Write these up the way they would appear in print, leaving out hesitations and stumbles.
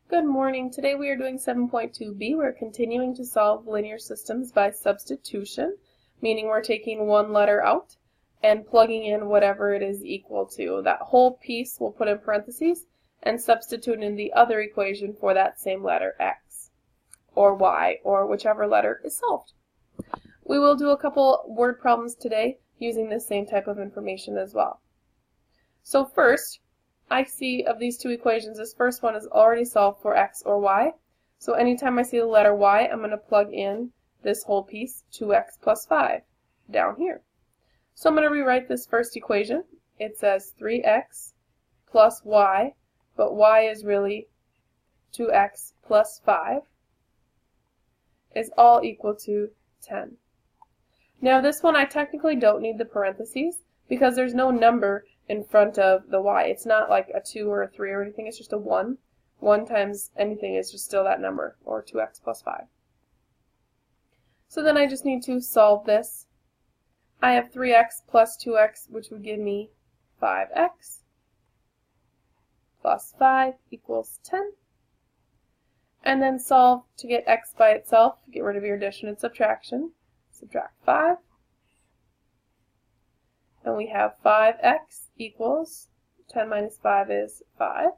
Good morning. Today we are doing 7.2b. We're continuing to solve linear systems by substitution, meaning we're taking one letter out and plugging in whatever it is equal to. That whole piece we'll put in parentheses and substitute in the other equation for that same letter, x or y, or whichever letter is solved. We will do a couple word problems today using this same type of information as well. So first, I see of these two equations, this first one is already solved for x or y. So anytime I see the letter y, I'm going to plug in this whole piece, 2x plus 5, down here. So I'm going to rewrite this first equation. It says 3x plus y, but y is really 2x plus 5, is all equal to 10. Now this one I technically don't need the parentheses because there's no number in front of the y. It's not like a 2 or a 3 or anything, it's just a 1. 1 times anything is just still that number, or 2x plus 5. So then I just need to solve this. I have 3x plus 2x, which would give me 5x plus 5 equals 10. And then solve to get x by itself. Get rid of your addition and subtraction. Subtract 5. And we have 5x equals 10 minus 5 is 5.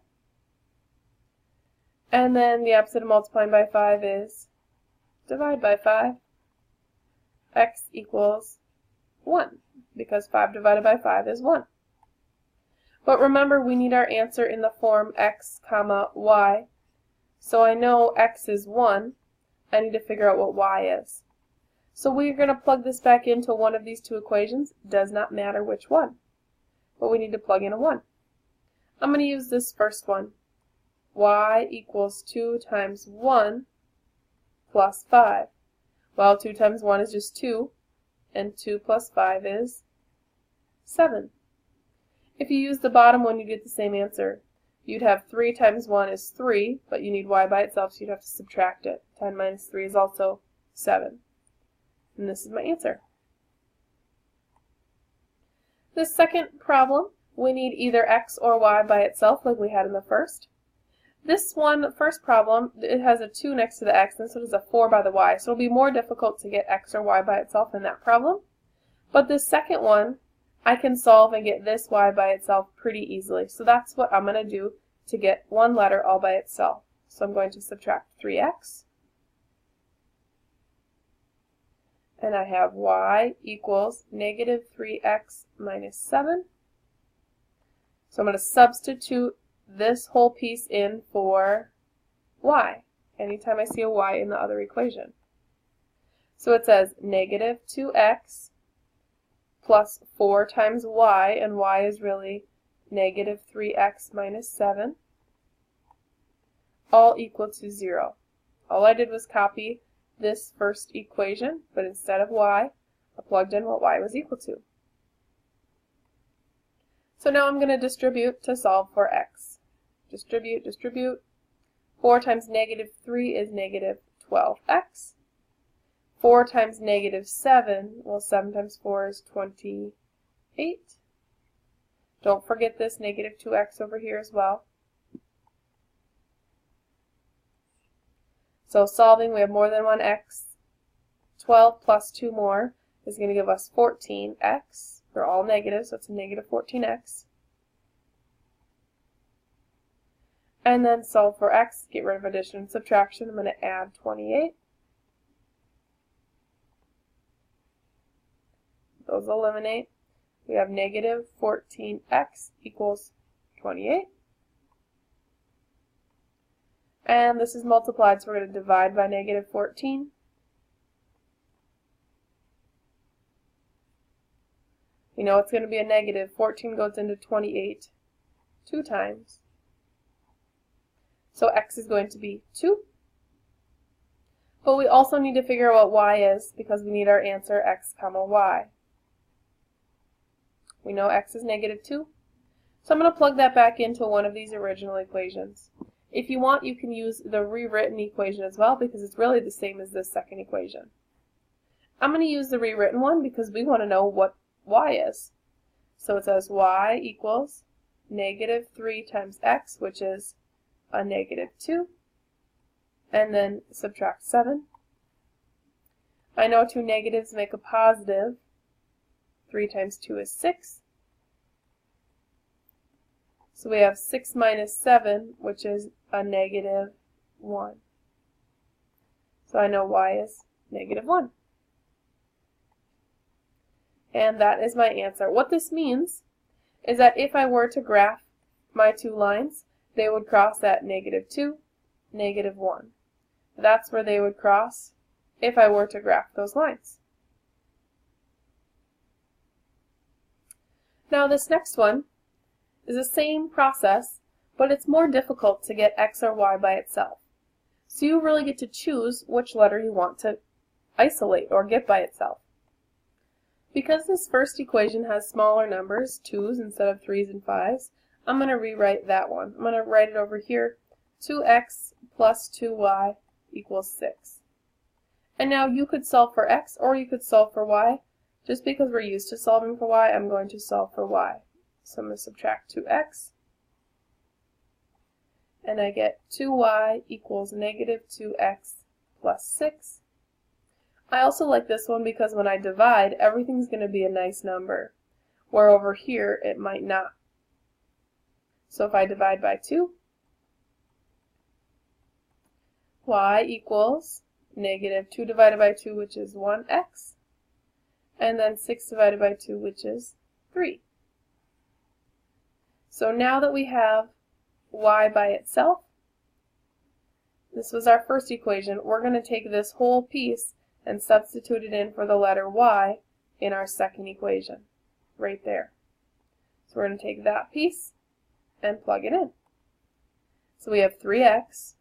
And then the opposite of multiplying by 5 is divide by 5. X equals 1, because 5 divided by 5 is 1. But remember, we need our answer in the form x comma y. So I know x is 1. I need to figure out what y is. So we're going to plug this back into one of these two equations. Does not matter which one. But we need to plug in a 1. I'm going to use this first one. Y equals 2 times 1 plus 5. Well, 2 times 1 is just 2, and 2 plus 5 is 7. If you use the bottom one, you get the same answer. You'd have 3 times 1 is 3, but you need y by itself, so you'd have to subtract it. 10 minus 3 is also 7. And this is my answer. This second problem, we need either x or y by itself like we had in the first. This one, first problem, it has a 2 next to the x, and so does a 4 by the y. So it'll be more difficult to get x or y by itself in that problem. But this second one, I can solve and get this y by itself pretty easily. So that's what I'm going to do to get one letter all by itself. So I'm going to subtract 3x. And I have y equals negative 3x minus 7. So I'm going to substitute this whole piece in for y, anytime I see a y in the other equation. So it says negative 2x plus 4 times y, and y is really negative 3x minus 7, all equal to 0. All I did was copy this first equation, but instead of y, I plugged in what y was equal to. So now I'm going to distribute to solve for x. Distribute, distribute. 4 times negative 3 is negative 12x. 4 times negative 7, well, 7 times 4 is 28. Don't forget this negative 2x over here as well. So solving, we have more than one x. 12 plus 2 more is going to give us 14x. They're all negative, so it's a negative 14x. And then solve for x, get rid of addition and subtraction. I'm going to add 28. Those eliminate. We have negative 14x equals 28. And this is multiplied, so we're going to divide by negative 14. You know it's going to be a negative. 14 goes into 28 2 times. So x is going to be 2. But we also need to figure out what y is because we need our answer x comma y. We know x is negative 2. So I'm going to plug that back into one of these original equations. If you want, you can use the rewritten equation as well because it's really the same as this second equation. I'm going to use the rewritten one because we want to know what y is. So it says y equals negative 3 times x, which is a negative 2, and then subtract 7. I know two negatives make a positive. 3 times 2 is 6. So we have 6 minus 7, which is a negative 1. So I know y is negative 1. And that is my answer. What this means is that if I were to graph my two lines, they would cross at negative 2, negative 1. That's where they would cross if I were to graph those lines. Now this next one is the same process, but it's more difficult to get x or y by itself. So you really get to choose which letter you want to isolate or get by itself. Because this first equation has smaller numbers, 2's instead of 3's and 5's, I'm going to rewrite that one. I'm going to write it over here, 2x plus 2y equals 6. And now you could solve for x or you could solve for y. Just because we're used to solving for y, I'm going to solve for y. So I'm going to subtract 2x, and I get 2y equals negative 2x plus 6. I also like this one because when I divide, everything's going to be a nice number, where over here it might not. So if I divide by 2, y equals negative 2 divided by 2, which is 1x, and then 6 divided by 2, which is 3. So now that we have y by itself, this was our first equation, we're going to take this whole piece and substitute it in for the letter y in our second equation, right there. So we're going to take that piece and plug it in. So we have 3x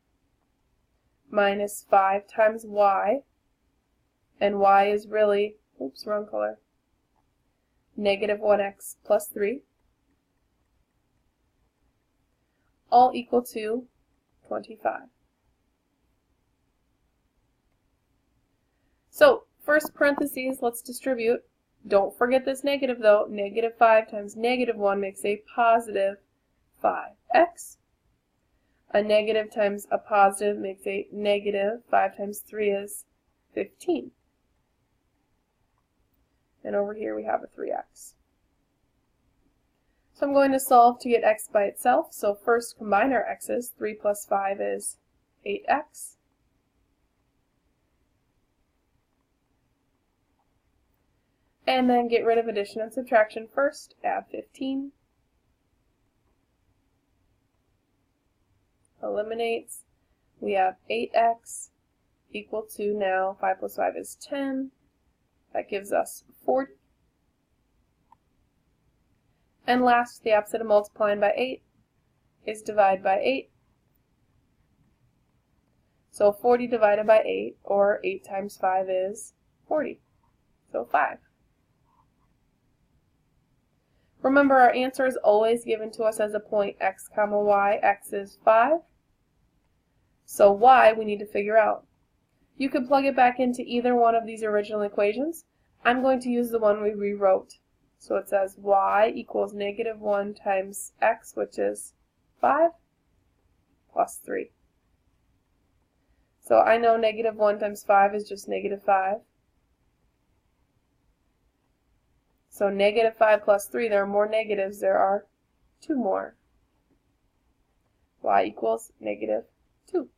minus 5 times y, and y is really, oops, wrong color, negative 1x plus 3, all equal to 25. So, first parentheses, let's distribute. Don't forget this negative though. Negative 5 times negative 1 makes a positive 5x. A negative times a positive makes a negative. 5 times 3 is 15. And over here we have a 3x. So I'm going to solve to get x by itself. So first combine our x's. 3 plus 5 is 8x. And then get rid of addition and subtraction first. Add 15. Eliminates. We have 8x equal to, now 5 plus 5 is 10. That gives us 40. And last, the opposite of multiplying by 8 is divide by 8. So 40 divided by 8, or 8 times 5 is 40. So 5. Remember, our answer is always given to us as a point x comma y. X is 5. So y we need to figure out. You could plug it back into either one of these original equations. I'm going to use the one we rewrote. So it says y equals negative 1 times x, which is 5, plus 3. So I know negative 1 times 5 is just negative 5. So negative 5 plus 3, there are more negatives, there are 2 more. Y equals negative 2.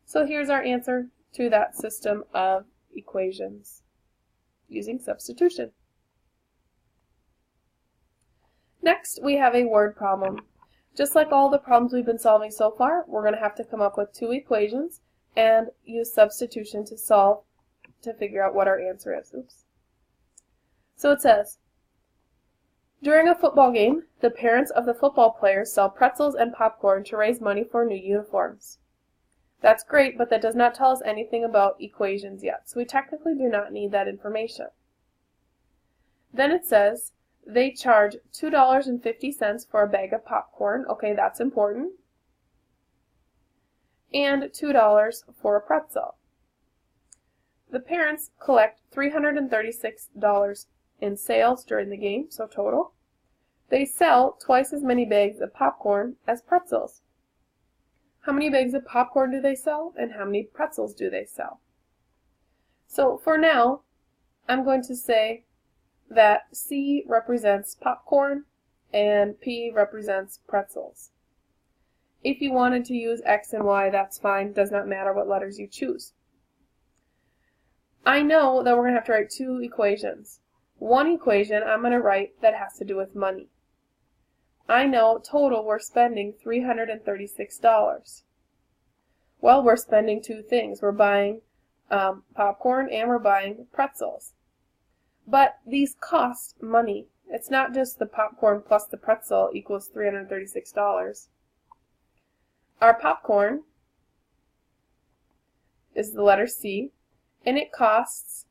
So here's our answer to that system of equations using substitution. Next, we have a word problem. Just like all the problems we've been solving so far, we're going to have to come up with 2 equations and use substitution to solve to figure out what our answer is. Oops. So it says, during a football game, the parents of the football players sell pretzels and popcorn to raise money for new uniforms. That's great, but that does not tell us anything about equations yet, so we technically do not need that information. Then it says, they charge $2.50 for a bag of popcorn. Okay, that's important. And $2 for a pretzel. The parents collect $336 in sales during the game, so total. They sell twice as many bags of popcorn as pretzels. how many bags of popcorn do they sell, and how many pretzels do they sell. So for now, I'm going to say that C represents popcorn and P represents pretzels. If you wanted to use X and Y, that's fine. Does not matter what letters you choose. I know that we're going to have to write two equations. One equation I'm going to write that has to do with money. I know total we're spending $336. Well, we're spending two things. We're buying popcorn and we're buying pretzels. But these cost money. It's not just the popcorn plus the pretzel equals $336. Our popcorn is the letter C, and it costs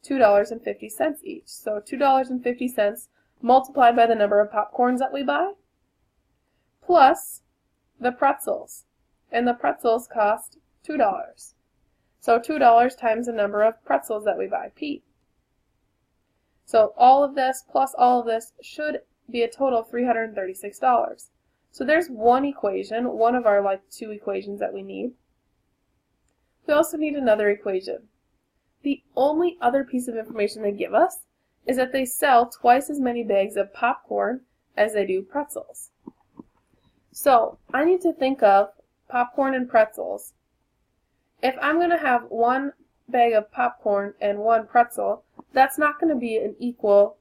$2.50 each. So $2.50 multiplied by the number of popcorns that we buy, plus the pretzels. And the pretzels cost $2. So $2 times the number of pretzels that we buy, P. So all of this plus all of this should be a total of $336. So there's one equation, one of our two equations that we need. We also need another equation. The only other piece of information they give us is that they sell twice as many bags of popcorn as they do pretzels. So I need to think of popcorn and pretzels. If I'm going to have one bag of popcorn and one pretzel, that's not going to be an equal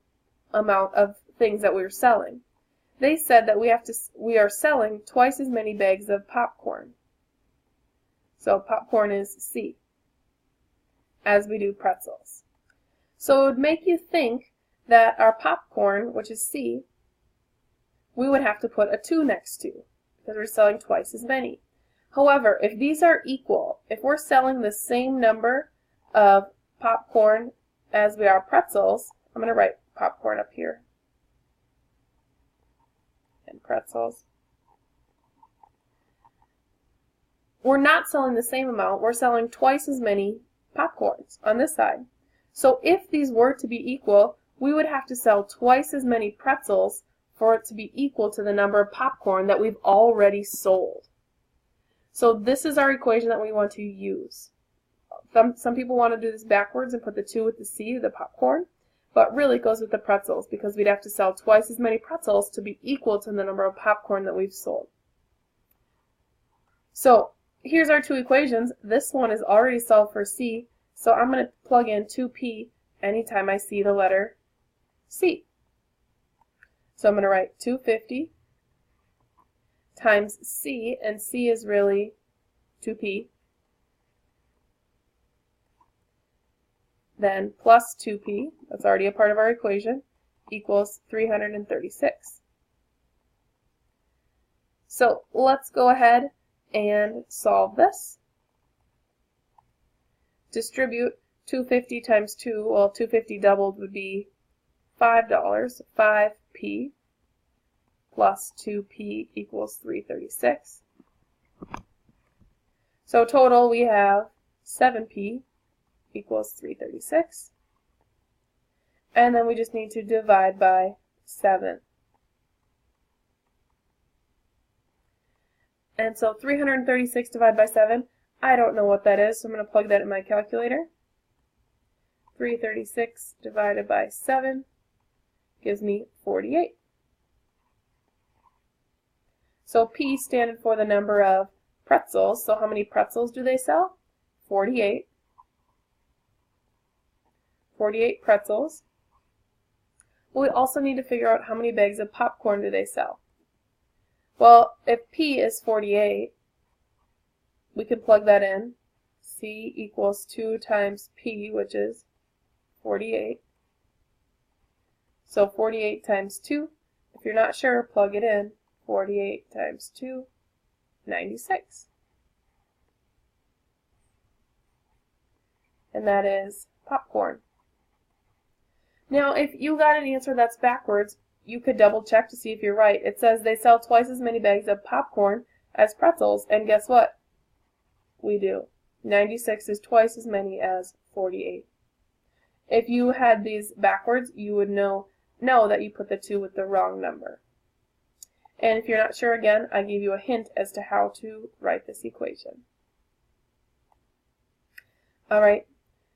amount of things that we're selling. They said that we are selling twice as many bags of popcorn. So popcorn is C, as we do pretzels. So it would make you think that our popcorn, which is C, we would have to put a 2 next to, because we're selling twice as many. However, if these are equal, if we're selling the same number of popcorn as we are pretzels, I'm going to write popcorn up here, and pretzels. We're not selling the same amount, we're selling twice as many popcorns on this side. So if these were to be equal, we would have to sell twice as many pretzels for it to be equal to the number of popcorn that we've already sold. So this is our equation that we want to use. Some people want to do this backwards and put the 2 with the C, the popcorn, but really it goes with the pretzels because we'd have to sell twice as many pretzels to be equal to the number of popcorn that we've sold. So here's our two equations. This one is already solved for C, so I'm going to plug in 2P anytime I see the letter C. So I'm going to write 250 times C, and C is really 2P, then plus 2P, that's already a part of our equation, equals 336. So let's go ahead and solve this. Distribute 250 times 2, well 250 doubled would be $5, 5P plus 2P equals 336. So total we have 7P equals 336. And then we just need to divide by 7. And so 336 divided by 7, I don't know what that is, so I'm going to plug that in my calculator. 336 divided by 7 gives me 48. So P standing for the number of pretzels. So how many pretzels do they sell? 48. 48 pretzels. Well, we also need to figure out how many bags of popcorn do they sell. Well, if P is 48, we can plug that in. C equals 2 times P, which is 48. So 48 times 2, if you're not sure, plug it in. 48 times 2, 96. And that is popcorn. Now, if you got an answer that's backwards, you could double check to see if you're right. It says they sell twice as many bags of popcorn as pretzels, and guess what? We do. 96 is twice as many as 48. If you had these backwards, you would know that you put the 2 with the wrong number. And if you're not sure, again, I gave you a hint as to how to write this equation. Alright,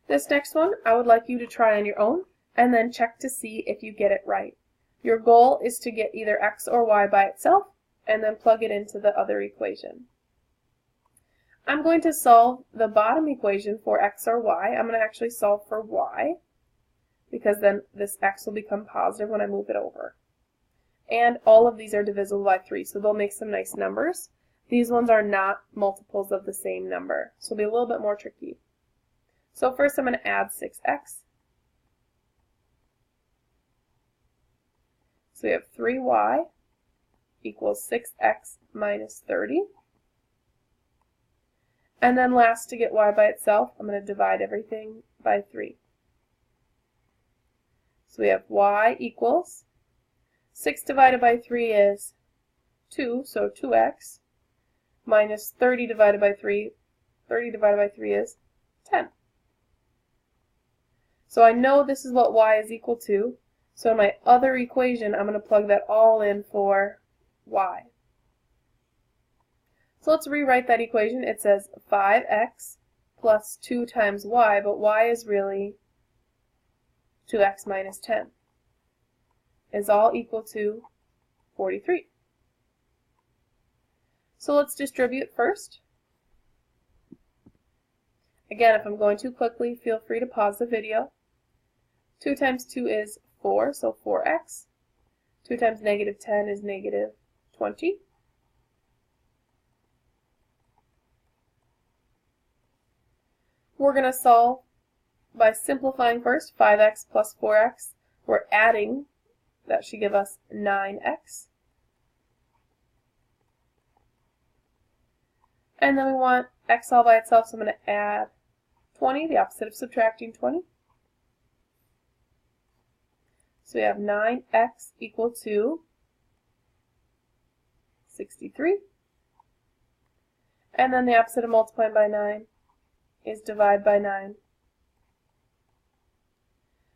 this next one I would like you to try on your own and then check to see if you get it right. Your goal is to get either x or y by itself and then plug it into the other equation. I'm going to solve the bottom equation for x or y. I'm going to actually solve for y because then this x will become positive when I move it over. And all of these are divisible by 3, so they'll make some nice numbers. These ones are not multiples of the same number, so they'll be a little bit more tricky. So first I'm going to add 6x. So we have 3y equals 6x minus 30. And then last, to get y by itself, I'm going to divide everything by 3. So we have y equals 6 divided by 3 is 2, so 2x, minus 30 divided by 3. 30 divided by 3 is 10. So I know this is what y is equal to. So in my other equation, I'm going to plug that all in for y. So let's rewrite that equation. It says 5x plus 2 times y, but y is really 2x minus 10. Is all equal to 43. So let's distribute first. Again, if I'm going too quickly, feel free to pause the video. 2 times 2 is 4, so 4x. 2 times negative 10 is negative 20. We're going to solve by simplifying first. 5x plus 4x. We're adding. That should give us 9x. And then we want x all by itself, so I'm going to add 20, the opposite of subtracting 20. So we have 9x equal to 63. And then the opposite of multiplying by 9 is divide by 9.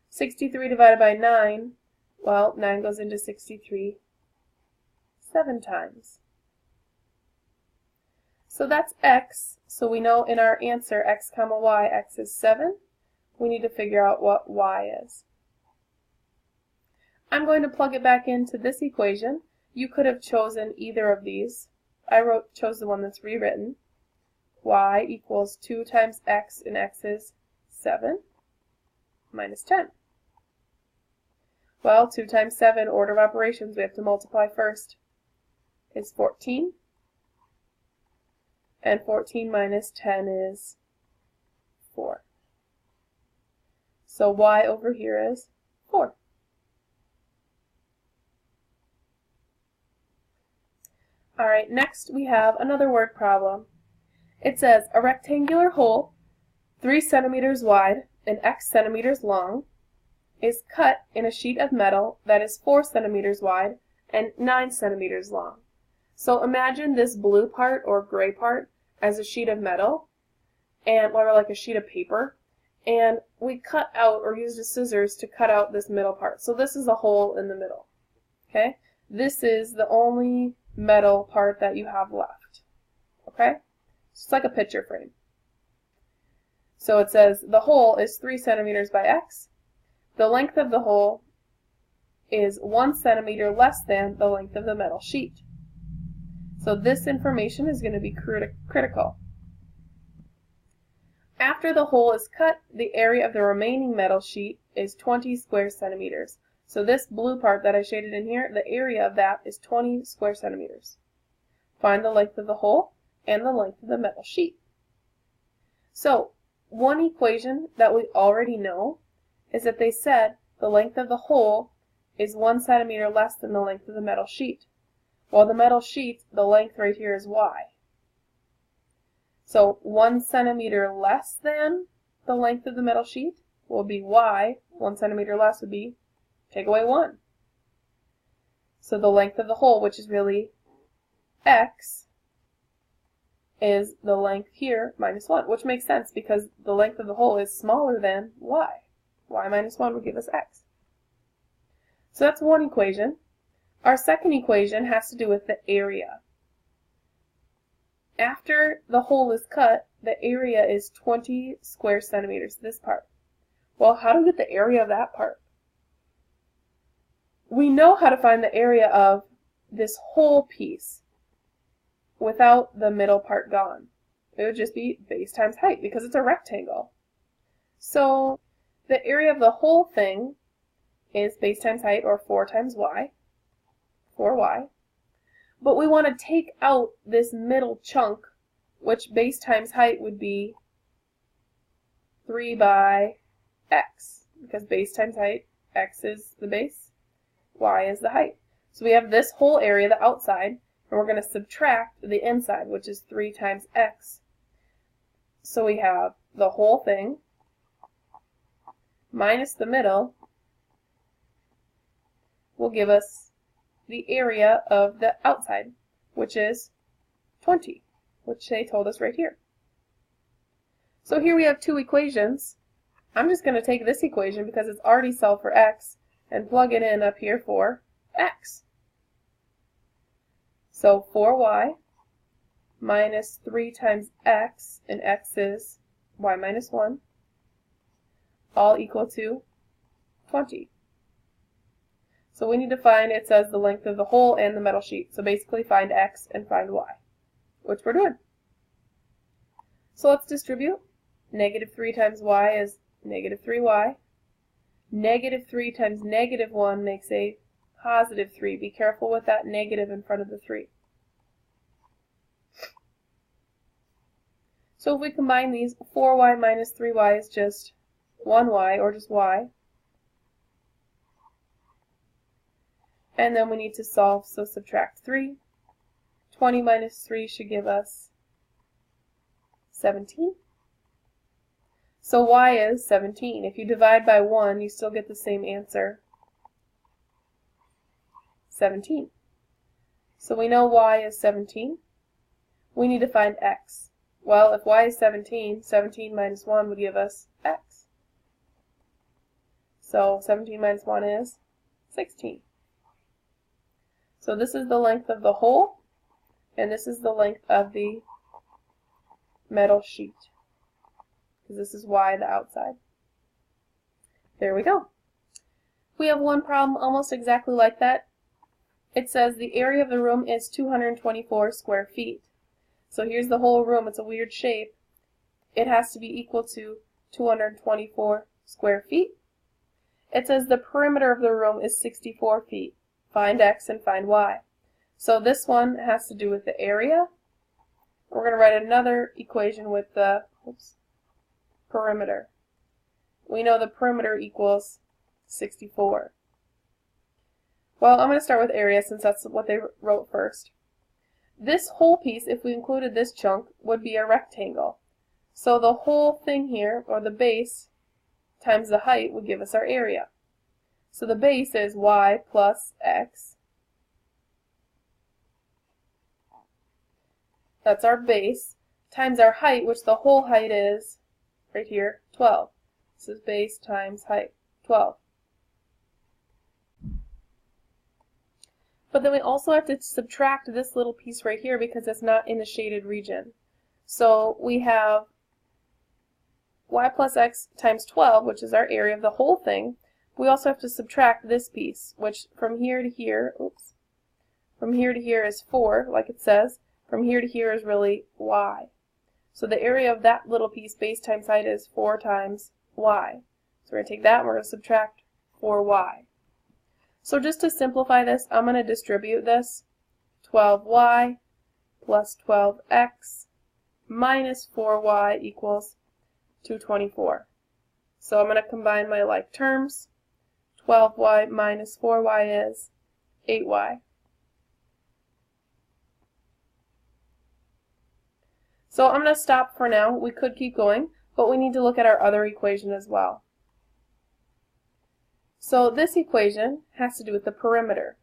63 divided by 9, well, 9 goes into 63 7 times. So that's x. So we know in our answer, x comma y, x is 7. We need to figure out what y is. I'm going to plug it back into this equation. You could have chosen either of these. I chose the one that's rewritten. Y equals 2 times x, and x is 7 minus 10. Well, 2 times 7, order of operations, we have to multiply first, is 14. And 14 minus 10 is 4. So y over here is 4. Alright, next we have another word problem. It says, a rectangular hole 3 centimeters wide and x centimeters long is cut in a sheet of metal that is 4 centimeters wide and 9 centimeters long. So imagine this blue part or gray part as a sheet of metal, and or like a sheet of paper, and we cut out or used a scissors to cut out this middle part. So this is a hole in the middle. Okay? This is the only metal part that you have left. Okay? It's like a picture frame. So it says the hole is 3 centimeters by x. The length of the hole is 1 centimeter less than the length of the metal sheet. So this information is going to be critical. After the hole is cut, the area of the remaining metal sheet is 20 square centimeters. So this blue part that I shaded in here, the area of that is 20 square centimeters. Find the length of the hole and the length of the metal sheet. So one equation that we already know is that they said the length of the hole is 1 centimeter less than the length of the metal sheet. Well, the metal sheet, the length right here is y. So 1 centimeter less than the length of the metal sheet will be y. 1 centimeter less would be, take away 1. So the length of the hole, which is really x, is the length here minus 1, which makes sense because the length of the hole is smaller than y. Y minus 1 would give us x. So that's one equation. Our second equation has to do with the area. After the hole is cut, the area is 20 square centimeters, this part. Well, how do we get the area of that part? We know how to find the area of this whole piece without the middle part gone. It would just be base times height because it's a rectangle. So the area of the whole thing is base times height, or 4 times y, 4y. But we want to take out this middle chunk, which base times height would be 3 by x, because base times height, x is the base, y is the height. So we have this whole area, the outside, and we're going to subtract the inside, which is 3 times x. So we have the whole thing minus the middle will give us the area of the outside, which is 20, which they told us right here. So here we have two equations. I'm just going to take this equation because it's already solved for x and plug it in up here for x. So 4y minus 3 times x, and x is y minus 1, all equal to 20. So we need to find, it says, the length of the hole and the metal sheet. So basically find x and find y, which we're doing. So let's distribute. Negative 3 times y is negative 3y. Negative 3 times negative 1 makes a positive 3. Be careful with that negative in front of the 3. So if we combine these, 4y minus 3y is just 1y, or just y. And then we need to solve, so subtract 3. 20 minus 3 should give us 17. So y is 17. If you divide by 1, you still get the same answer, 17. So we know y is 17. We need to find x. Well, if y is 17, 17 minus 1 would give us x. So 17 minus 1 is 16. So this is the length of the hole, and this is the length of the metal sheet, because this is y, the outside. There we go. We have one problem almost exactly like that. It says the area of the room is 224 square feet. So here's the whole room. It's a weird shape. It has to be equal to 224 square feet. It says the perimeter of the room is 64 feet. Find x and find y. So this one has to do with the area. We're going to write another equation with the perimeter. We know the perimeter equals 64. Well, I'm going to start with area since that's what they wrote first. This whole piece, if we included this chunk, would be a rectangle. So the whole thing here, or the base, times the height would give us our area. So the base is y plus x. That's our base, times our height, which the whole height is, right here, 12. This is base times height, 12. But then we also have to subtract this little piece right here because it's not in the shaded region. So we have y plus x times 12, which is our area of the whole thing. We also have to subtract this piece, which from here to here, from here to here is 4, like it says. From here to here is really y. So the area of that little piece, base times height, is 4 times y. So we're going to take that and we're going to subtract 4y. So just to simplify this, I'm going to distribute this. 12y plus 12x minus 4y equals 224. So I'm going to combine my like terms. 12y minus 4y is 8y. So I'm going to stop for now. We could keep going, but we need to look at our other equation as well. So this equation has to do with the perimeter.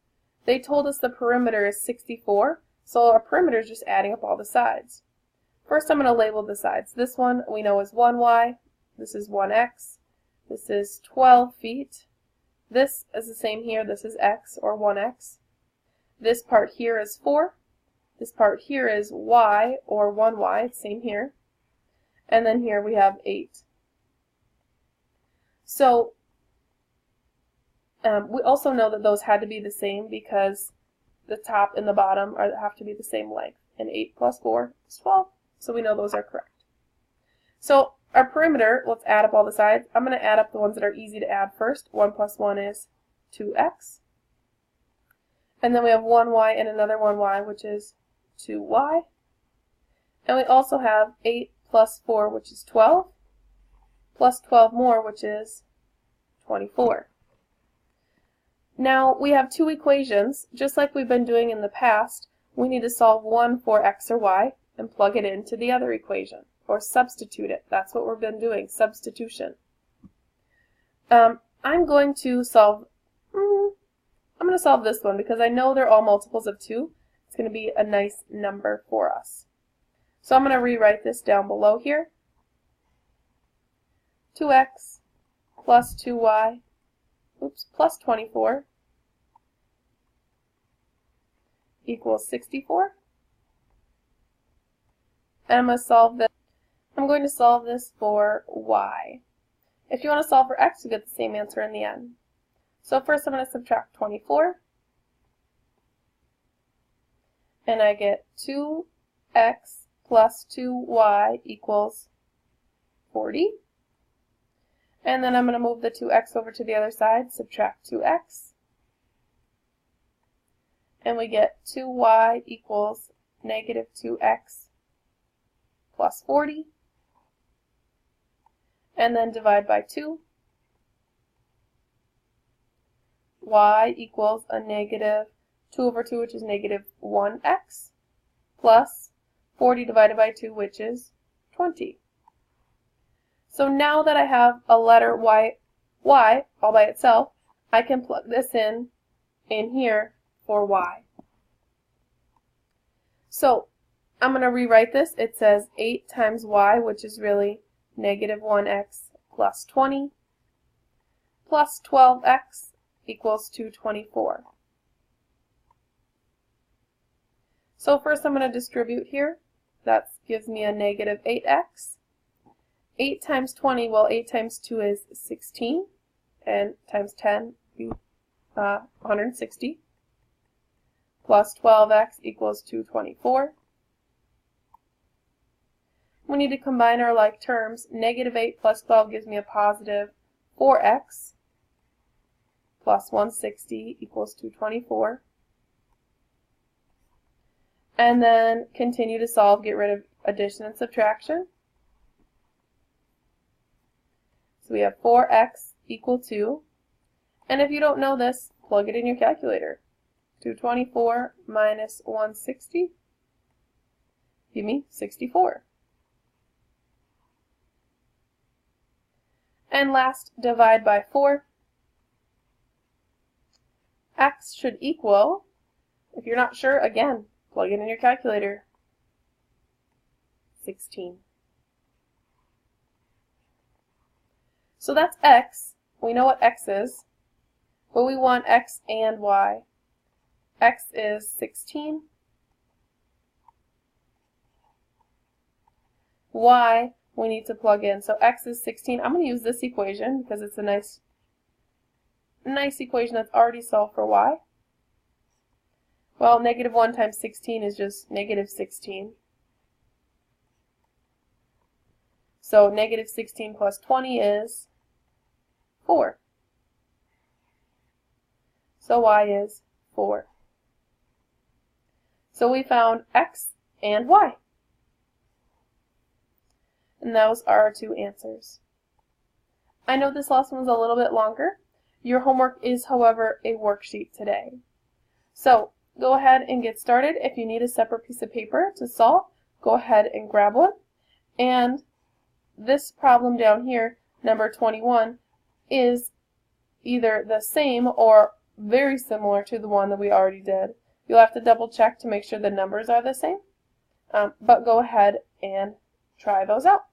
They told us the perimeter is 64, so our perimeter is just adding up all the sides. First I'm going to label the sides. This one we know is 1y, this is 1x, this is 12 feet. This is the same here, this is x, or 1x. This part here is 4. This part here is y, or 1y, same here. And then here we have 8. So we also know that those had to be the same because the top and the bottom have to be the same length. And 8 plus 4 is 12. So we know those are correct. So our perimeter, let's add up all the sides. I'm going to add up the ones that are easy to add first. 1 plus 1 is 2x. And then we have 1y and another 1y, which is 2y. And we also have 8 plus 4, which is 12, plus 12 more, which is 24. Now we have two equations. Just like we've been doing in the past, we need to solve one for x or y and plug it into the other equation, or substitute it. That's what we've been doing, substitution. I'm going to solve this one because I know they're all multiples of 2. It's going to be a nice number for us. So I'm going to rewrite this down below here. 2x plus 2y, plus 24 equals 64. And I'm going to solve this. I'm going to solve this for y. If you want to solve for x, you get the same answer in the end. So first I'm going to subtract 24. And I get 2x plus 2y equals 40. And then I'm going to move the 2x over to the other side, subtract 2x. And we get 2y equals negative 2x plus 40. And then divide by 2. Y equals a negative 2 over 2, which is negative 1x, plus 40 divided by 2, which is 20. So now that I have a letter y all by itself, I can plug this in here for y. So I'm going to rewrite this. It says 8 times y, which is really negative 1x plus 20, plus 12x equals 224. So first I'm going to distribute here. That gives me a negative 8x. 8 times 20, well, 8 times 2 is 16, and times 10 would be 160, plus 12x equals 224. We need to combine our like terms. Negative 8 plus 12 gives me a positive 4x, plus 160 equals 224. And then continue to solve, get rid of addition and subtraction. So we have 4x equal 2. And if you don't know this, plug it in your calculator. 224 minus 160, give me 64. And last, divide by 4. X should equal, if you're not sure, again, plug it in your calculator, 16. So that's x. We know what x is, but we want x and y. X is 16. Y we need to plug in. So x is 16. I'm going to use this equation because it's a nice equation that's already solved for y. Well, negative 1 times 16 is just negative 16. So negative 16 plus 20 is 4. So y is 4. So we found x and y. And those are our two answers. I know this lesson was a little bit longer. Your homework is, however, a worksheet today. So go ahead and get started. If you need a separate piece of paper to solve, go ahead and grab one. And this problem down here, number 21, is either the same or very similar to the one that we already did. You'll have to double check to make sure the numbers are the same, but go ahead and try those out.